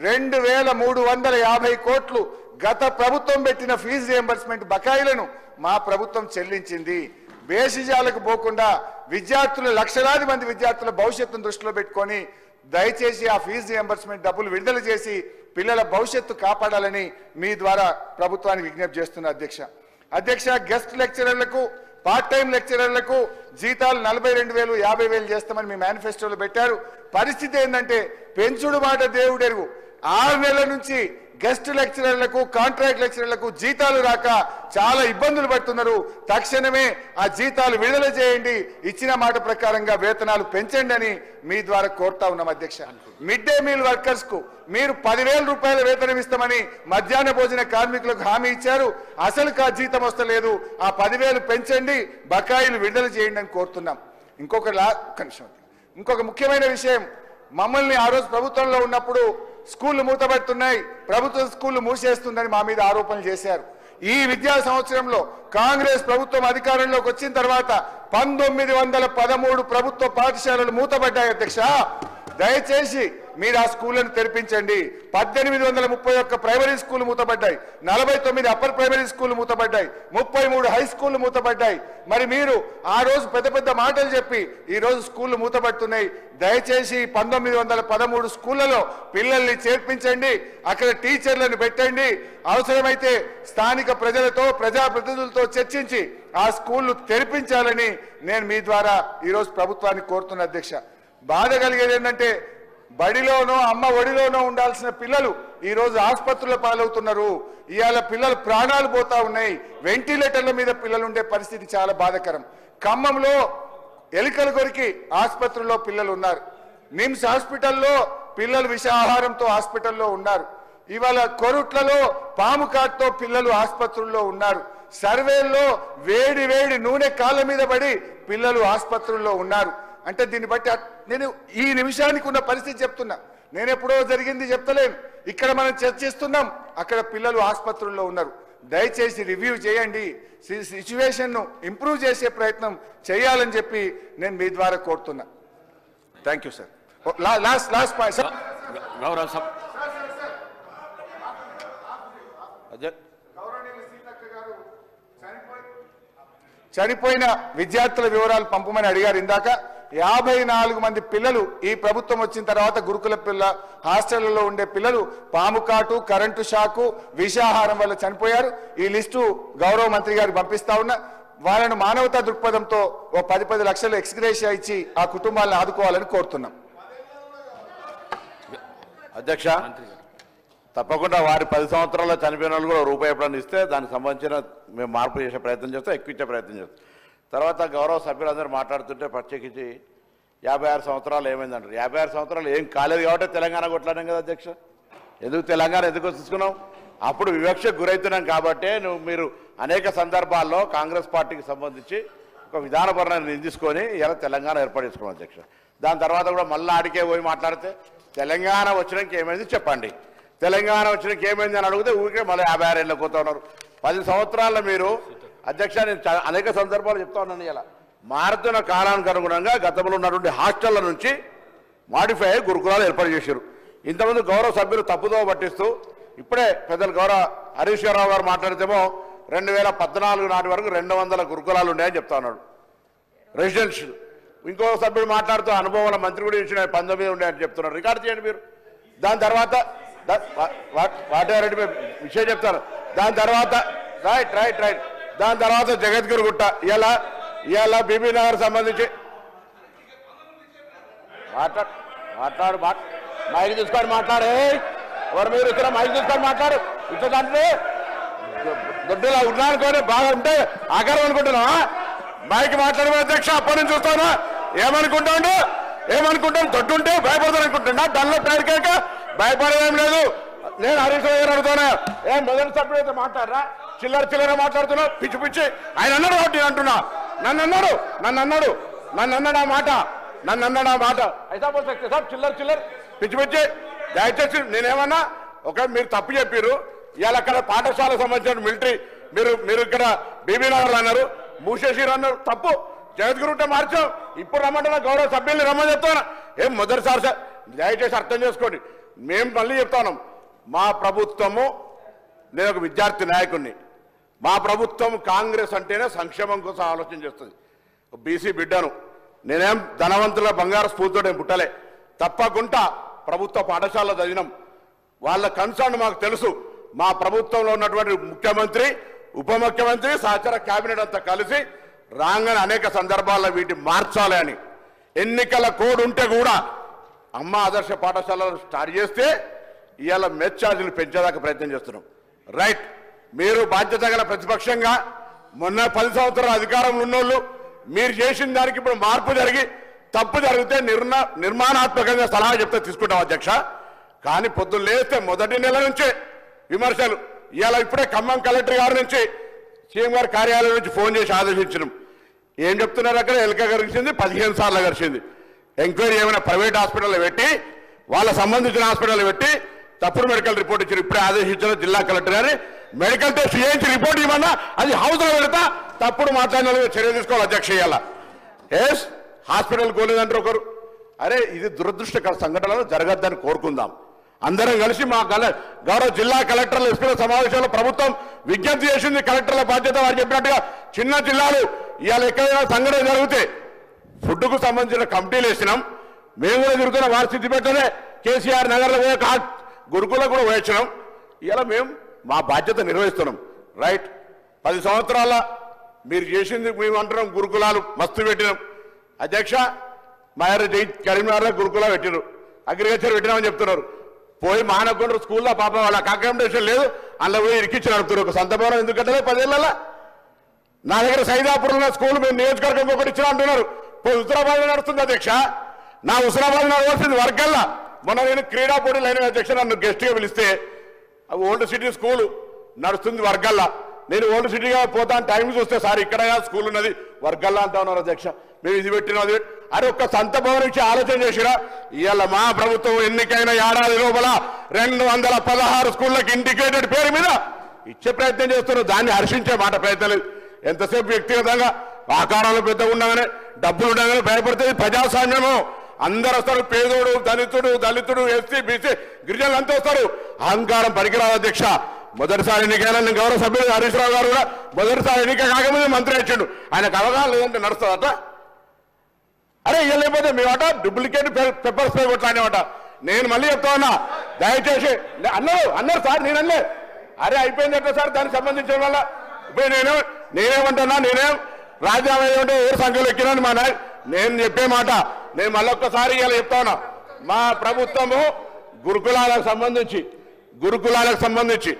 2350 కోట్లు గత ప్రభుత్వం పెట్టిన ఫీజు రియంబర్స్మెంట్ బకాయిలను మా ప్రభుత్వం చెల్లించింది. బేసిజాలకు పోకుండా విద్యార్థులు, లక్షలాది మంది విద్యార్థుల భవిష్యత్తును దృష్టిలో పెట్టుకొని దయచేసి ఆ ఫీజు రియంబర్స్మెంట్ డబ్బులు విడుదల చేసి పిల్లల భవిష్యత్తు కాపాడాలని మీ ద్వారా ప్రభుత్వానికి విజ్ఞప్తి చేస్తున్న అధ్యక్ష, గెస్ట్ లెక్చరర్లకు, పార్ట్ టైం లెక్చరర్లకు జీతాలు 42,000, 50,000 చేస్తామని మీ మేనిఫెస్టోలో పెట్టారు. పరిస్థితి ఏంటంటే పెంచుడు మాట దేవుడెరుగు. 6 నెలల నుంచి గెస్ట్ లెక్చరర్లకు, కాంట్రాక్ట్ లెక్చరర్లకు జీతాలు రాక చాలా ఇబ్బందులు పడుతున్నారు. తక్షణమే ఆ జీతాలు విడుదల చేయండి, ఇచ్చిన మాట ప్రకారంగా వేతనాలు పెంచండి అని మీ ద్వారా కోరుతా ఉన్నాం అధ్యక్ష. మిడ్ డే మీల్ వర్కర్స్ కు మీరు 10,000 రూపాయల వేతనం ఇస్తామని మధ్యాహ్న భోజన కార్మికులకు హామీ ఇచ్చారు. అసలు జీతం వస్తలేదు. ఆ 10,000 పెంచండి, బకాయిలు విడుదల చేయండి అని కోరుతున్నాం. ఇంకొక ముఖ్యమైన విషయం, మమ్మల్ని ఆ రోజు ప్రభుత్వంలో ఉన్నప్పుడు స్కూళ్లు మూతబడుతున్నాయి, ప్రభుత్వ స్కూళ్లు మూసేస్తుందని మా మీద ఆరోపణలు చేశారు. ఈ విద్యా సంవత్సరంలో కాంగ్రెస్ ప్రభుత్వం అధికారంలోకి వచ్చిన తర్వాత 1913 ప్రభుత్వ పాఠశాలలు మూతబడ్డాయి అధ్యక్ష. దయచేసి మీరు ఆ స్కూళ్లను తెరిపించండి. 1831 ప్రైమరీ స్కూల్ మూతబడ్డాయి, 49 అప్పర్ ప్రైమరీ స్కూల్ మూతబడ్డాయి, 33 హై స్కూల్ మూతబడ్డాయి. మరి మీరు ఆ రోజు పెద్ద మాటలు చెప్పి ఈ రోజు స్కూళ్లు మూతబడుతున్నాయి. దయచేసి 1913 స్కూళ్లలో పిల్లల్ని చేర్పించండి, అక్కడ టీచర్లను పెట్టండి. అవసరమైతే స్థానిక ప్రజలతో, ప్రజాప్రతినిధులతో చర్చించి ఆ స్కూళ్లు తెరిపించాలని నేను మీ ద్వారా ఈరోజు ప్రభుత్వాన్ని కోరుతున్న అధ్యక్ష. బాధ కలిగేది ఏంటంటే బడిలోనో అమ్మ ఒడిలోనో ఉండాల్సిన పిల్లలు ఈ రోజు ఆసుపత్రుల పాలవుతున్నారు. ఇవాళ పిల్లలు ప్రాణాలు పోతా ఉన్నాయి. వెంటిలేటర్ల మీద పిల్లలు ఉండే పరిస్థితి చాలా బాధాకరం. ఖమ్మంలో ఎలుకలు కొరికి ఆసుపత్రుల్లో పిల్లలు ఉన్నారు. నిమ్స్ హాస్పిటల్లో పిల్లలు విషాహారంతో హాస్పిటల్లో ఉన్నారు. ఇవాళ కొరుట్లలో పాము కాటుతో పిల్లలు ఆసుపత్రుల్లో ఉన్నారు. సర్వేల్లో వేడి నూనె కాళ్ళ మీద పడి పిల్లలు ఆసుపత్రుల్లో ఉన్నారు. అంటే దీన్ని బట్టి నేను ఈ నిమిషానికి ఉన్న పరిస్థితి చెప్తున్నా. నేను ఎప్పుడో జరిగింది చెప్తలేను. ఇక్కడ మనం చర్చిస్తున్నాం, అక్కడ పిల్లలు ఆసుపత్రుల్లో ఉన్నారు. దయచేసి రివ్యూ చేయండి, సిచ్యువేషన్ను ఇంప్రూవ్ చేసే ప్రయత్నం చేయాలని చెప్పి నేను మీ ద్వారా కోరుతున్నా. Thank you sir. Last point sir. గౌరవనీయులు సీతక్క గారు చనిపోయిన విద్యార్థుల వివరాలు పంపమని అడిగారు ఇందాక. 54 మంది పిల్లలు ఈ ప్రభుత్వం వచ్చిన తర్వాత గురుకుల హాస్టళ్లలో ఉండే పిల్లలు పాము కాటు, కరెంటు షాకు, విషాహారం వల్ల చనిపోయారు. ఈ లిస్టు గౌరవ మంత్రి గారికి పంపిస్తా ఉన్నా. వాళ్ళను మానవతా దృక్పథంతో ఓ 10 లక్షలు ఎక్స్గ్రేషియా ఇచ్చి ఆ కుటుంబాలను ఆదుకోవాలని కోరుతున్నాం. అధ్యక్ష, తప్పకుండా వారి 10 సంవత్సరాల్లో చనిపోయిన వాళ్ళు కూడా రూపాయి ఎప్పుడన్నా ఇస్తే దానికి సంబంధించిన మేము మార్పు చేసే ప్రయత్నం చేస్తాం, ఎక్కువ ఇచ్చే ప్రయత్నం చేస్తాం. తర్వాత గౌరవ సభ్యులందరూ మాట్లాడుతుంటే ప్రత్యేకించి 56 సంవత్సరాలు ఏమైందంటారు. 56 సంవత్సరాలు ఏం కాలేదు కాబట్టి తెలంగాణ కొట్లాడాం కదా అధ్యక్ష. ఎందుకు తెలంగాణ ఎందుకు తీసుకున్నాం? అప్పుడు వివక్షకు గురవుతున్నాం కాబట్టే మీరు అనేక సందర్భాల్లో కాంగ్రెస్ పార్టీకి సంబంధించి ఒక విధానపరమైన తీసుకొని ఇలా తెలంగాణ ఏర్పాటు చేసుకున్నాం అధ్యక్ష. దాని తర్వాత కూడా మళ్ళీ ఆడికే పోయి మాట్లాడితే తెలంగాణ వచ్చినాక ఏమైంది చెప్పండి, తెలంగాణ వచ్చినాక ఏమైంది అని అడిగితే ఊరికే మళ్ళీ 56 ఏళ్ళకి పోతా ఉన్నారు. 10 సంవత్సరాల్లో మీరు అధ్యక్ష, నేను అనేక సందర్భాలు చెప్తా ఉన్నాను. ఇలా మారుతున్న కాలానికి అనుగుణంగా గతంలో ఉన్నటువంటి హాస్టళ్ల నుంచి మాడిఫై అయ్యి గురుకులాలు ఏర్పాటు చేశారు. ఇంతమంది గౌరవ సభ్యులు తప్పుదో పట్టిస్తూ ఇప్పుడే పెద్దలు గౌరవ హరీష్ రావు గారు మాట్లాడితేమో 2014 నాటి వరకు 200 గురుకులాలు ఉన్నాయని చెప్తా ఉన్నాడు రెసిడెన్షియల్. ఇంకో సభ్యుడు మాట్లాడుతూ అనుభవాల మంత్రి కూడా ఇచ్చిన 19 ఉన్నాయని చెప్తున్నారు. రికార్డు చేయండి మీరు. దాని తర్వాత వాటారెడ్డి విషయం చెప్తారు. దాని తర్వాత రైట్ దాని తర్వాత జగద్గిరి గుట్ట ఇలా బీబీ నగర్ సంబంధించి మాట్లాడు మైక్ తీసుకొని మాట్లాడే ఎవరు మీరు ఇక్కడ మైక్ తీసుకొని మాట్లాడు. ఇట్లా దాంట్లో దొడ్డులా ఉన్నానుకోని బాగా ఉంటే ఆకారం అనుకుంటున్నావా? మైక్ మాట్లాడే అధ్యక్ష అప్పటి నుంచి చూస్తాను. ఏమనుకుంటాను దొడ్డు ఉంటే భయపడతాను అనుకుంటున్నా. దానిలో పేరుకేక భయపడేదేం లేదు. నేను హరీష్ రావు గారు అడుగుతాను, ఏం మొదటి సభ్యుడు అయితే మాట్లాడరా? చిల్లర మాట్లాడుతున్నా పిచ్చి ఆయన అన్నాడు కాబట్టి నేను అంటున్నా. నన్ను అన్నాడు ఆ మాట అయితే సార్ చిల్లర పిచ్చి దయచేసి నేనేమన్నా మీరు తప్పు చెప్పారు. ఇవాళ అక్కడ పాఠశాలకు సంబంధించిన మిలిటరీ మీరు ఇక్కడ బీబీ నగర్లు అన్నారు, మూసేసిరు అన్నారు. తప్పు. జగద్గిరి ఉంటే మార్చాం. ఇప్పుడు రమ్మంటున్నా గౌరవ సభ్యుల్ని రమ్మని చెప్తాను. ఏం మొదటిసారి సార్ దయచేసి అర్థం చేసుకోండి. మేము మళ్ళీ చెప్తాను, మా ప్రభుత్వము, నేను ఒక విద్యార్థి నాయకుడిని, మా ప్రభుత్వం కాంగ్రెస్ అంటేనే సంక్షేమం కోసం ఆలోచన చేస్తుంది. బీసీ బిడ్డను నేనేం ధనవంతుల బంగారు స్ఫూర్తితో నేను పుట్టలే. తప్పకుండా ప్రభుత్వ పాఠశాలలో చదివినాం. వాళ్ళ కన్సర్న్ మాకు తెలుసు. మా ప్రభుత్వంలో ఉన్నటువంటి ముఖ్యమంత్రి, ఉప ముఖ్యమంత్రి, సహచర కేబినెట్ అంతా కలిసి రాగానే అనేక సందర్భాల్లో వీటిని మార్చాలి అని ఎన్నికల కోడ్ ఉంటే కూడా అమ్మ ఆదర్శ పాఠశాలను స్టార్ట్ చేస్తే ఇవాళ మెస్ ఛార్జీలు పెంచేదాకా ప్రయత్నం చేస్తున్నాం. రైట్. మీరు బాధ్యత గల ప్రతిపక్షంగా మొన్న 10 సంవత్సరాల అధికారంలో ఉన్నోళ్ళు మీరు చేసిన దానికి ఇప్పుడు మార్పు జరిగి తప్పు జరిగితే నిర్మాణాత్మకంగా సలహా చెప్తే తీసుకుంటాం అధ్యక్ష. కానీ పొద్దున్న లేస్తే మొదటి నెల నుంచే విమర్శలు. ఇవాళ ఇప్పుడే ఖమ్మం కలెక్టర్ గారి నుంచి సీఎం గారి కార్యాలయం నుంచి ఫోన్ చేసి ఆదేశించినాం. ఏం చెప్తున్నారు అక్కడ? ఎలుక గరిచింది 15 సార్లు గరిచింది. ఎంక్వైరీ ఏమైనా ప్రైవేట్ హాస్పిటల్లో పెట్టి వాళ్ళ సంబంధించిన హాస్పిటల్లో పెట్టి తప్పుడు మెడికల్ రిపోర్ట్ ఇచ్చారు. ఇప్పుడే ఆదేశించిన జిల్లా కలెక్టర్ గారి మెడికల్ టెస్ట్ చేయించి రిపోర్ట్ ఇవ్వమన్నా అది హౌస్లో పెడతా తప్పుడు మాట్లాడిన చర్య తీసుకోవాలి అధ్యక్ష. ఇవ్వాల ఎస్ హాస్పిటల్ కోలేదంటారు ఒకరు. అరే ఇది దురదృష్టకర సంఘటనలు జరగద్దని కోరుకుందాం. అందరం కలిసి మా గౌరవ జిల్లా కలెక్టర్ల ఎస్పీల సమావేశంలో ప్రభుత్వం విజ్ఞప్తి చేసింది. కలెక్టర్ల బాధ్యత వారు చెప్పినట్టుగా చిన్న జిల్లాలు ఇవాళ ఎక్కడైనా సంఘటన జరిగితే ఫుడ్కు సంబంధించిన కమిటీలు వేసినాం. మేము కూడా తిరుగుతున్న వారి స్థితి పెట్టనే కేసీఆర్ నగర్లో పోయే గురుకులకు కూడా వేసినాం. ఇలా మేము మా బాధ్యత నిర్వహిస్తున్నాం. రైట్. 10 సంవత్సరాల మీరు చేసింది మేము అంటున్నాం. గురుకులాలు మస్తు పెట్టినాం అధ్యక్ష. కరీంనగర్లో గురుకులా పెట్టినారు, అగ్రికల్చర్ పెట్టినామని చెప్తున్నారు. పోయి మానకొండ స్కూల్లో పాప వాళ్ళకి అకామిడేషన్ లేదు, అందులో పోయి ఇరికిచ్చి నడుపుతున్నారు. ఒక సంత భవనం ఎందుకు కట్టలేదు 10 ఏళ్ళ? నా దగ్గర సైదాపూర్లో స్కూల్ మేము నియోజకవర్గం ఒకటి ఇచ్చినా అంటున్నారు. పోయి హుజరాబాద్ నడుస్తుంది అధ్యక్ష. నా హుజరాబాద్ నడవలసింది వర్గల్లా. మొన్న నేను క్రీడా పోటీలు అయిన అధ్యక్ష నన్ను గెస్ట్గా పిలిస్తే ఓల్డ్ సిటీ స్కూల్ నడుస్తుంది వర్గల్లా. నేను ఓల్డ్ సిటీగా పోతాను టైం చూస్తే సార్ ఇక్కడ స్కూల్ ఉన్నది వర్గల్లా అంటా ఉన్నారు అధ్యక్ష. మేము ఇది పెట్టినది అరే ఒక్క సంత భవనం ఇచ్చి ఆలోచన చేసిరా. ఇవాళ మా ప్రభుత్వం ఎన్నికైన ఏడాది లోపల 216 స్కూళ్ళకి ఇంటిగ్రేటెడ్ పేరు మీద ఇచ్చే ప్రయత్నం చేస్తున్నారు. దాన్ని హర్షించే మాట ప్రయత్నం లేదు. ఎంతసేపు వ్యక్తిగతంగా ఆకారాలు పెద్దగా ఉండగానే డబ్బులు ఉండగానే భయపడుతుంది. ప్రజాస్వామ్యము అందరు వస్తారు. పేదోడు, దళితుడు, ఎస్సీ, బీసీ, గిరిజనులు అంతా వస్తారు. అహంకారం పనికిరాదు అధ్యక్ష. మొదటిసారి ఎన్నికైన నేను గౌరవ సభ్యులు హరీష్ రావు గారు కూడా మొదటిసారి ఎన్నిక కాకముందే మంత్రి ఇచ్చిండు. ఆయనకు అవగాహన లేదంటే నడుస్తుందట. అరే ఇయ్య లేకపోతే మేమట డూప్లికేట్ పెప్పర్ స్ప్రే కొట్లానేమాట. నేను మళ్ళీ చెప్తా ఉన్నా, దయచేసి అన్నారు సార్, నేను అనలే. అరే అయిపోయిందట సార్, దానికి సంబంధించిన వల్ల ఇప్పుడు నేనేమంటున్నా, నేనేం రాజ్యాంగం ఏమంటే ఎవరు సంఖ్యలో ఎక్కినాను మా నేను చెప్పే మాట నేను మళ్ళొక్కసారి ఇలా చెప్తా ఉన్నా. మా ప్రభుత్వము గురుకులాలకు సంబంధించి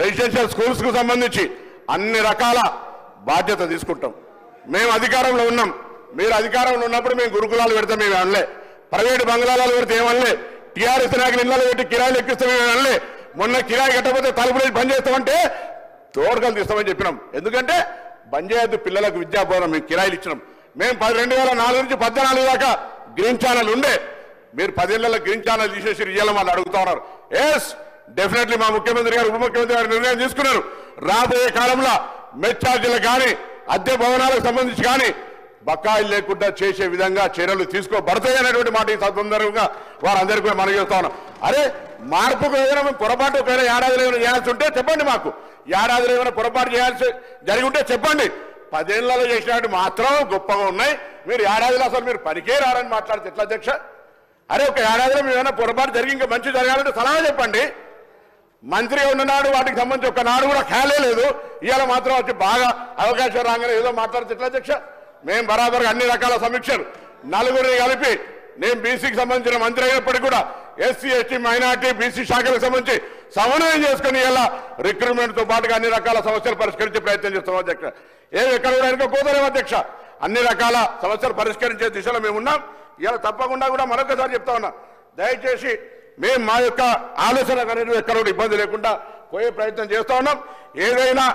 రెసిడెన్షియల్ స్కూల్స్ కు సంబంధించి అన్ని రకాల బాధ్యత తీసుకుంటాం. మేము అధికారంలో ఉన్నాం, మీరు అధికారంలో ఉన్నప్పుడు మేము గురుకులాలు పెడతాం, మేము అనలే. ప్రైవేటు బంగ్లాలు పెడితే ఏమనలే. టీఆర్ఎస్ నాయకులు ఇళ్ళలో పెట్టి కిరాయిలు ఎక్కిస్తాం, మేము అనలే. మొన్న కిరాయి కట్టకపోతే తలుపులు బంద్ చేస్తామంటే తోడుకలు తీస్తామని చెప్పినాం. ఎందుకంటే బంద్ చేయొద్దు, పిల్లలకు విద్యాబోధన మేము కిరాయిలు ఇచ్చినాం. మేము 2004 నుంచి 14 దాకా గ్రీన్ ఛానల్ ఉండే, మీరు 10 ఏళ్లలో గ్రీన్ ఛానల్ తీసేసి ఇయ్యాలని వాళ్ళు అడుగుతా ఉన్నారు. ఎస్ డెఫినెట్లీ మా ముఖ్యమంత్రి గారు ఉప ముఖ్యమంత్రి గారు నిర్ణయం తీసుకున్నారు. రాబోయే కాలంలో మెచ్ ఛార్జీలకు కానీ అద్దె భవనాలకు సంబంధించి కానీ బకాయిలు లేకుండా చేసే విధంగా చర్యలు తీసుకోబడతాయి అనేటువంటి మాట ఈ సందర్భంగా వారందరికీ మనం చేస్తా ఉన్నాం. అరే మార్పుకు ఏదైనా పొరపాటు ఒకవేళ ఏడాదిలో ఏమైనా చేయాల్సి ఉంటే చెప్పండి, మాకు ఏడాదిలో ఏమైనా పొరపాటు చేయాల్సి జరిగి ఉంటే చెప్పండి. 10 ఏళ్లలో చేసినట్టు మాత్రం గొప్పగా ఉన్నాయి, మీరు ఏడాదిలో అసలు మీరు పనికే రారని మాట్లాడితే ఎట్లా అధ్యక్ష? అరే ఒక ఏడాదిలో మీరు ఏమైనా పొరపాటు జరిగి ఇంకా మంచి జరగాలంటే సలహా చెప్పండి. మంత్రిగా ఉన్ననాడు వాటికి సంబంధించి ఒక నాడు కూడా ఖాళీ లేదు, ఇవాళ మాత్రం వచ్చి బాగా అవకాశం రాగానే ఏదో మాట్లాడితే ఎట్లా అధ్యక్ష? మేము బరాబర్గా అన్ని రకాల సమీక్షలు నలుగురిని కలిపి, నేను బీసీకి సంబంధించిన మంత్రి అయినప్పటికీ కూడా ఎస్సీ ఎస్టీ మైనార్టీ బీసీ శాఖలకు సంబంధించి సమన్వయం చేసుకుని ఇలా రిక్రూట్మెంట్తో పాటుగా అన్ని రకాల సమస్యలు పరిష్కరించే ప్రయత్నం చేస్తాం అధ్యక్ష. ఎక్కడ కూడా వెనుక పోతారేమో అధ్యక్ష, అన్ని రకాల సమస్యలు పరిష్కరించే దిశలో మేము ఉన్నాం. ఇలా తప్పకుండా కూడా మరొకసారి చెప్తా ఉన్నా, దయచేసి మేము మా యొక్క ఆలోచన అనేది ఎక్కడ కూడా ఇబ్బంది లేకుండా పోయే ప్రయత్నం చేస్తూ ఉన్నాం. ఏదైనా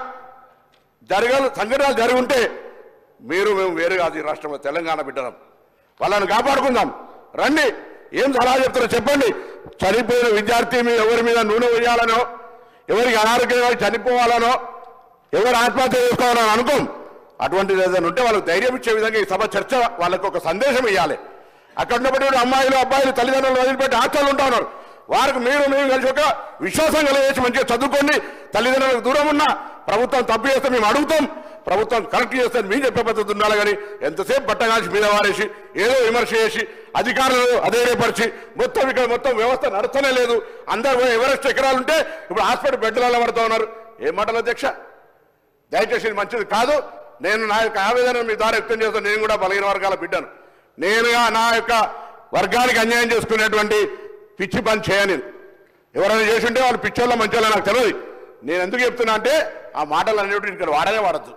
సంఘటనలు జరిగి ఉంటే మీరు మేము వేరు కాదు, ఈ రాష్ట్రంలో తెలంగాణ బిడ్డలం, వాళ్ళని కాపాడుకుందాం. రండి, ఏం సలహా చెప్తారో చెప్పండి. చనిపోయిన విద్యార్థి మీద ఎవరి మీద నూనె వేయాలనో, ఎవరికి అనారోగ్యంగా చనిపోవాలనో, ఎవరు ఆత్మహత్య చేసుకోవాలని అనుకోం. అటువంటిది ఏదైనా ఉంటే వాళ్ళకి ధైర్యం ఇచ్చే విధంగా ఈ సభ చర్చ వాళ్ళకు ఒక సందేశం ఇవ్వాలి. అక్కడ ఉన్నప్పుడు అమ్మాయిలు అబ్బాయిలు తల్లిదండ్రులు వదిలిపెట్టి హాస్టల్ ఉంటా ఉన్నారు, వారికి మీరు కలిసి ఒక విశ్వాసం కలిగేసి మంచిగా చదువుకోండి. తల్లిదండ్రులకు దూరం ఉన్న ప్రభుత్వం తప్పు చేస్తే మేము అడుగుతాం, ప్రభుత్వం కరెక్ట్ చేస్తే మేము చెప్పే పద్ధతి ఉండాలి. కానీ ఎంతసేపు బట్టగాల్చి మీద వారేసి ఏదో విమర్శ చేసి అధికారులు అధైర్యపరిచి మొత్తం వ్యవస్థ నడుస్తూనే లేదు. అందరూ ఎవరెస్ట్ ఎకరాలు ఉంటే ఇప్పుడు హాస్పిటల్ బెడ్లలో పడుతూ ఉన్నారు. ఏం మాటలు అధ్యక్ష? దయచేసి మంచిది కాదు. నేను నా యొక్క ఆవేదన మీ ద్వారా వ్యక్తం చేస్తాను. నేను కూడా బలహీన వర్గాల బిడ్డను. నేనుగా నా యొక్క వర్గానికి అన్యాయం చేసుకునేటువంటి పిచ్చి పని చేయని, ఎవరైనా చేసి ఉంటే వాళ్ళు పిచ్చోళ్ళ మంచోళ్ళ నాకు తెలియదు. నేను ఎందుకు చెప్తున్నా అంటే ఆ మాటలు అనేవి ఇక్కడ వాడద్దు,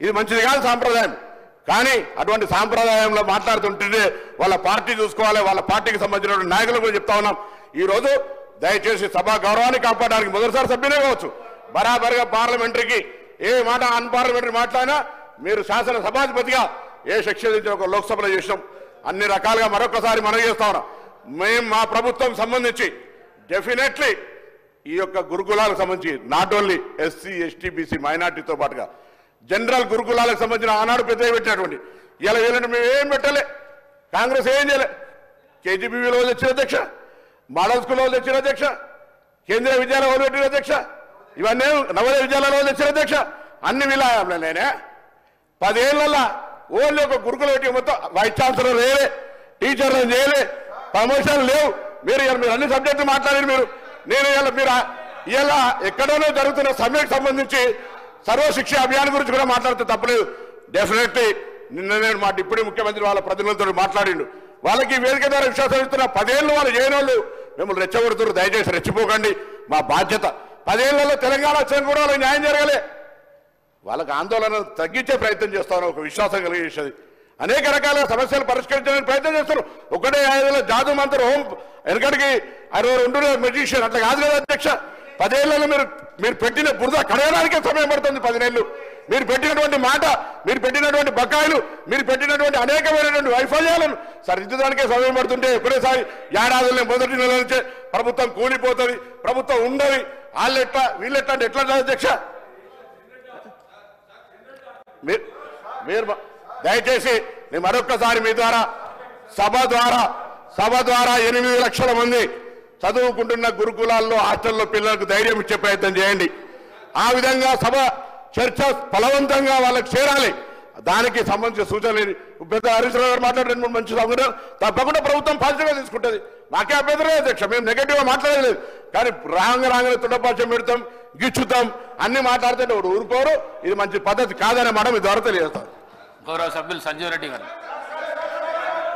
ఇది మంచిది కాదు సాంప్రదాయం. కానీ అటువంటి సాంప్రదాయంలో మాట్లాడుతుంటే వాళ్ళ పార్టీ చూసుకోవాలి, వాళ్ళ పార్టీకి సంబంధించిన నాయకులు కూడా చెప్తా ఉన్నాం. ఈరోజు దయచేసి సభా గౌరవాన్ని కాపాడడానికి మొదటిసారి సభ్యునే కావచ్చు, బరాబర్గా పార్లమెంటరీకి ఏ మాట అన్పార్లమెంటరీ మాట్లాడినా మీరు శాసన సభాధిపతిగా ఏ శిక్ష ఒక లోక్సభలో చేసినాం. అన్ని రకాలుగా మరొకసారి మనం చేస్తా ఉన్నాం. మేము మా ప్రభుత్వం సంబంధించి డెఫినెట్లీ ఈ యొక్క గురుకులాలకు సంబంధించి not only SC ST BC మైనార్టీతో పాటుగా జనరల్ గురుకులాలకు సంబంధించిన ఆనాడు పెద్ద పెట్టినటువంటి ఇలా వీళ్ళని మేము ఏం పెట్టలే, కాంగ్రెస్ ఏం చేయలే. కేజీబీవీలో తెచ్చిన అధ్యక్ష, మోడల్ స్కూల్లో తెచ్చిన అధ్యక్ష, కేంద్రీయ విద్యాలయంలో పెట్టిన అధ్యక్ష, ఇవన్నీ నవోదయ విద్యాలయంలో తెచ్చిన అధ్యక్ష, అన్ని విలాయంలో నేనే 10 ఏళ్లలో ఓన్లీ ఒక గురుకుల పెట్టి మొత్తం వైస్ ఛాన్సలర్ లేలే, టీచర్లు చేయలే, ప్రమోషన్లు లేవు. మీరు అన్ని సబ్జెక్టులు మాట్లాడారు. నేను ఇలా ఎక్కడైనా జరుగుతున్న సమ్మెకు సంబంధించి సర్వశిక్ష అభియాన్ గురించి కూడా మాట్లాడితే తప్పలేదు. డెఫినెట్లీ నేను మా డిప్యూటీ ముఖ్యమంత్రి వాళ్ళ ప్రతినిధులతో మాట్లాడిండు. వాళ్ళకి వేదిక ద్వారా విశ్వాసం ఇస్తున్న 10 ఏళ్ళు వాళ్ళు చేయని వాళ్ళు మిమ్మల్ని రెచ్చగొడుతున్నారు. దయచేసి రెచ్చిపోకండి, మా బాధ్యత. 10 ఏళ్లలో తెలంగాణ వచ్చిన కూడా వాళ్ళకి న్యాయం జరగలే. వాళ్ళకి ఆందోళన తగ్గించే ప్రయత్నం చేస్తాను, ఒక విశ్వాసం కలిగేసేది. అనేక రకాల సమస్యలు పరిష్కరించడానికి ప్రయత్నం చేస్తారు. ఒకటే 5 ఏళ్ళ జాదు మంత్రి హోం వెనకడికి 62 మెజిషియన్ అట్లా కాదు కదా అధ్యక్ష. 10 ఏళ్లలో మీరు పెట్టిన బురద కడగడానికే సమయం పడుతుంది. 10 ఏళ్ళు మీరు పెట్టినటువంటి మాట, మీరు పెట్టినటువంటి బకాయిలు, మీరు పెట్టినటువంటి అనేకమైనటువంటి వైఫల్యాలను సరిదిద్దడానికే సమయం పడుతుంటే ఒకటేసారి ఏడాదులనే మొదటి నెల నుంచే ప్రభుత్వం కూలిపోతుంది, ప్రభుత్వం ఉండదు, వాళ్ళెట్లా వీళ్ళెట్లా అంటే ఎట్లా అధ్యక్ష? మీరు దయచేసి నేను మరొక్కసారి మీ ద్వారా సభ ద్వారా 8 లక్షల మంది చదువుకుంటున్న గురుకులాల్లో హాస్టల్లో పిల్లలకు ధైర్యం ఇచ్చే ప్రయత్నం చేయండి. ఆ విధంగా సభ చర్చ ఫలవంతంగా వాళ్ళకి చేరాలి. దానికి సంబంధించిన సూచనలు పెద్ద హరీష్ రావు గారు మాట్లాడే మంచి సంఘటన తప్పకుండా ప్రభుత్వం పాజిటివ్గా తీసుకుంటుంది. నాకే అభ్యంతరం లేదు అధ్యక్ష, మేము నెగటివ్గా మాట్లాడలేదు. కానీ రాగానే తుండపాచం పెడతాం, గిచ్చుతాం, అన్ని మాట్లాడితే ఊరుకోరు. ఇది మంచి పద్ధతి కాదనే మాట మీ ద్వారా తెలియజేస్తాం. గౌరవ సభ్యులు సంజీవ్ రెడ్డి గారు.